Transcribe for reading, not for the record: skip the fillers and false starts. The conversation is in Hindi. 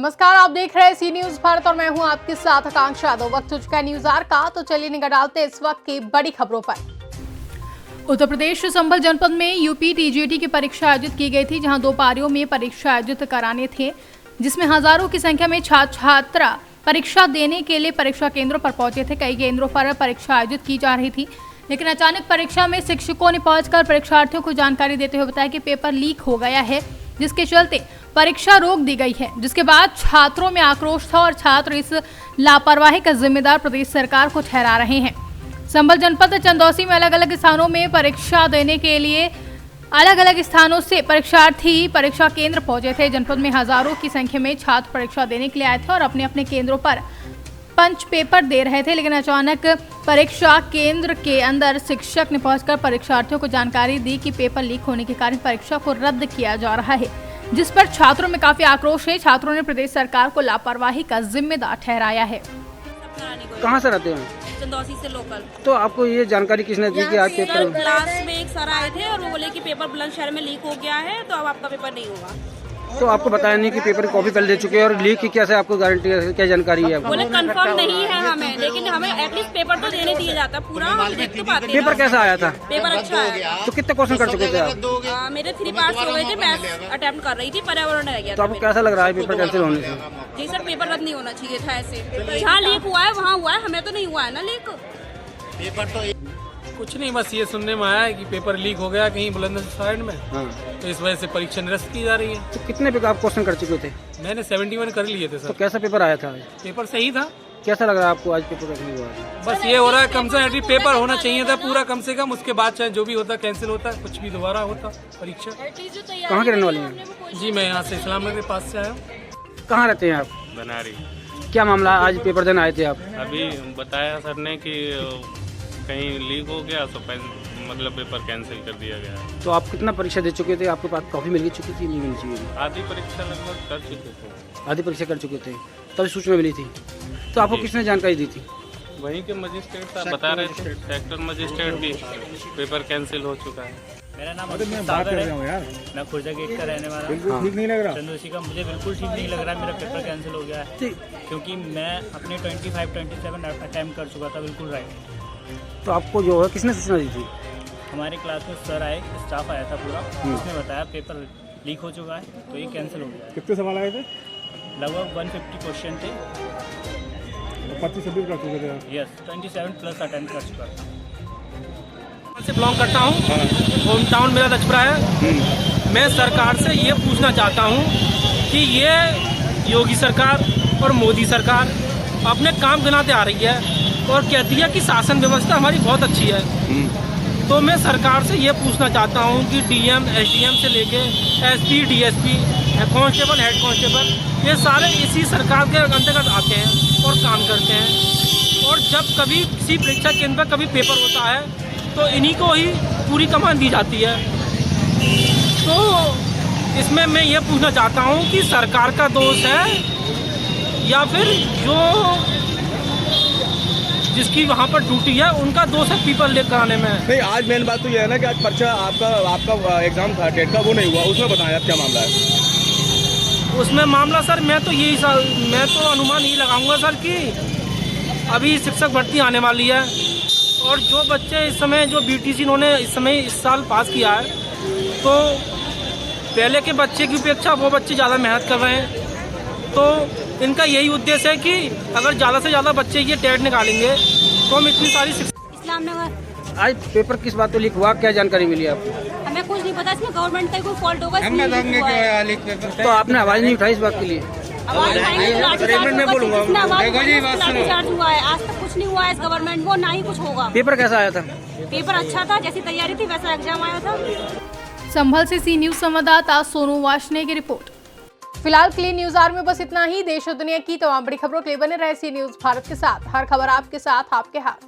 नमस्कार, आप देख रहे हैं सी न्यूज भारत और मैं हूं आपके साथ आकांक्षा। दो वक्त हो चुका है न्यूज आर का, तो चलिए निगाह डालते हैं इस वक्त की बड़ी खबरों पर। उत्तर प्रदेश संभल जनपद में यूपी टीजीटी की परीक्षा आयोजित की गई थी, जहां 2 पारियों में परीक्षा आयोजित कराने थे, जिसमें हजारों की संख्या में छात्र परीक्षा देने के लिए परीक्षा केंद्रों पर पहुंचे थे। कई केंद्रों पर परीक्षा आयोजित की जा रही थी, लेकिन अचानक परीक्षा में शिक्षकों ने पहुंचकर परीक्षार्थियों को जानकारी देते हुए बताया कि पेपर लीक हो गया है, जिसके चलते परीक्षा रोक दी गई है। जिसके बाद छात्रों में आक्रोश था और छात्र इस लापरवाही का जिम्मेदार प्रदेश सरकार को ठहरा रहे हैं। संभल जनपद चंदौसी में अलग अलग स्थानों में परीक्षा देने के लिए अलग अलग स्थानों से परीक्षार्थी परीक्षा केंद्र पहुंचे थे। जनपद में हजारों की संख्या में छात्र परीक्षा देने के लिए आए थे और अपने अपने केंद्रों पर पंच पेपर दे रहे थे, लेकिन अचानक परीक्षा केंद्र के अंदर शिक्षक ने पहुंचकर परीक्षार्थियों को जानकारी दी कि पेपर लीक होने के कारण परीक्षा को रद्द किया जा रहा है, जिस पर छात्रों में काफी आक्रोश है। छात्रों ने प्रदेश सरकार को लापरवाही का जिम्मेदार ठहराया है। कहाँ से रहते हैं? चंदौसी से लोकल। तो आपको ये जानकारी किसने दी कि आज पेपर? क्लास में एक सर आए थे और वो बोले कि पेपर बुलंदशहर में लीक हो गया है, तो अब आपका पेपर नहीं होगा। तो आपको बताया नहीं कि पेपर की कॉपी पहले दे चुके हैं और लीक की कैसे आपको गारंटी है, क्या जानकारी है आपको? बोले कंफर्म नहीं है हमें, लेकिन हमें एटलीस्ट पेपर तो देने दिया जाता, पूरा हम देख तो पाते हैं। पेपर कैसा आया था? पेपर अच्छा है। तो कितने क्वेश्चन कर चुके थे आप? मेरे 3 पार्ट्स हो गए थे, मैं अटेम्प्ट कर रही थी, पर्यावरण रह गया तो था। आपको कैसा लग रहा है पेपर कैंसिल होने से? जी सर, पेपर रद्द नहीं होना चाहिए था ऐसे। जहाँ लीक हुआ है वहाँ हुआ है, हमें तो नहीं हुआ है ना लीक। कुछ नहीं, बस ये सुनने में आया है कि पेपर लीक हो गया कहीं बुलंदशहर में। हाँ। तो इस वजह से परीक्षा निरस्त की जा रही है। तो कितने पेपर आप क्वेश्चन कर चुके थे? मैंने 71 कर लिए थे तो सर। कैसा पेपर आया था? पेपर सही था। कैसा लग रहा है आपको आज पेपर कैसे हुआ? बस ये हो रहा है कम से कम पेपर होना चाहिए था पूरा कम से कम, उसके बाद चाहे जो भी होता कैंसिल होता, कुछ भी दोबारा होता परीक्षा। कहाँ के रहने वाले हैं? जी, मैं यहाँ से इस्लामनगर के पास से आया हूँ। कहाँ रहते हैं आप? बनारी। क्या मामला, आज पेपर देने आए थे आप? अभी बताया सर ने कि कहीं लीक हो गया तो मतलब पेपर कैंसिल कर दिया गया। तो आप कितना परीक्षा दे चुके थे? आपके पास कॉपी मिल चुकी थी, नहीं मिल चुकी थी? आधी परीक्षा लगभग कर चुके थे। आधी परीक्षा कर चुके थे, तभी सूचना मिली थी। तो आपको किसने जानकारी दी थी? वहीं के मजिस्ट्रेट साहब बता रहे थे, सेक्टर मजिस्ट्रेट भी पेपर कैंसिल हो चुका है। मेरा नाम सागर है, मैं खुर्जा गेट का रहने वाला हूँ। ठीक नहीं लग रहा चंदौसी का मुझे बिल्कुल ठीक नहीं लग रहा है, मेरा पेपर कैंसिल हो गया है क्योंकि मैं अपने 25-27 अटैम्प्ट कर चुका था, बिल्कुल राइट। तो आपको जो है किसने सूचना दी थी? हमारे क्लास में सर आए, स्टाफ आया था पूरा, उसने बताया पेपर लीक हो चुका है, तो ये कैंसिल हो गया है। कितने सवाल आए थे? लगभग 150 क्वेश्चन थे। 25-26 कर चुके थे? यस, 27 प्लस अटेम्प्ट कर चुका था। से बिलोंग करता हूँ, होम टाउन मेरा रजपुरा है। मैं सरकार से ये पूछना चाहता हूँ कि ये योगी सरकार और मोदी सरकार अपने काम गिनाते आ रही है और कहती है कि शासन व्यवस्था हमारी बहुत अच्छी है। तो मैं सरकार से ये पूछना चाहता हूँ कि डीएम, एसडीएम से लेके SP, DSP, constable, head constable, ये सारे इसी सरकार के अंतर्गत आते हैं और काम करते हैं। और जब कभी किसी परीक्षा केंद्र पर कभी पेपर होता है तो इन्हीं को ही पूरी कमान दी जाती है। तो इसमें मैं ये पूछना चाहता हूँ कि सरकार का दोष है या फिर जो जिसकी वहाँ पर ड्यूटी है उनका दोष है पेपर लीक कराने में? नहीं, आज मेन बात तो ये है ना कि आज परीक्षा आपका एग्जाम था, टेट का, वो नहीं हुआ। उसमें बताया क्या मामला है? उसमें मामला सर मैं तो अनुमान ही लगाऊंगा सर कि अभी शिक्षक भर्ती आने वाली है और जो बच्चे इस समय जो बीटीसी इन्होंने इस साल पास किया है, तो पहले के बच्चे की अपेक्षा वो बच्चे ज़्यादा मेहनत कर रहे हैं। तो इनका यही उद्देश्य है कि अगर ज़्यादा से ज़्यादा बच्चे ये टेट निकालेंगे तो हम इतनी सारी इस्लामनगर। आज पेपर किस बात पे लीक हुआ, क्या जानकारी मिली आपको? हमें कुछ नहीं पता, इसमें गवर्नमेंट का कोई फॉल्ट होगा। तो आपने आवाज़ नहीं उठाई इस बात के लिए? में बोलूँगा हुआ है, आज तक कुछ नहीं हुआ है इस गवर्नमेंट को, ना ही कुछ होगा। पेपर कैसा आया था? पेपर अच्छा था, जैसी तैयारी थी वैसा एग्जाम आया था। संभल से सी न्यूज संवाददाता सोनू वाशने की रिपोर्ट। फिलहाल के लिए न्यूज आर में बस इतना ही। देश और दुनिया की तमाम बड़ी खबरों के लिए बने रहे सी न्यूज भारत के साथ। हर खबर आपके साथ, आपके हाथ।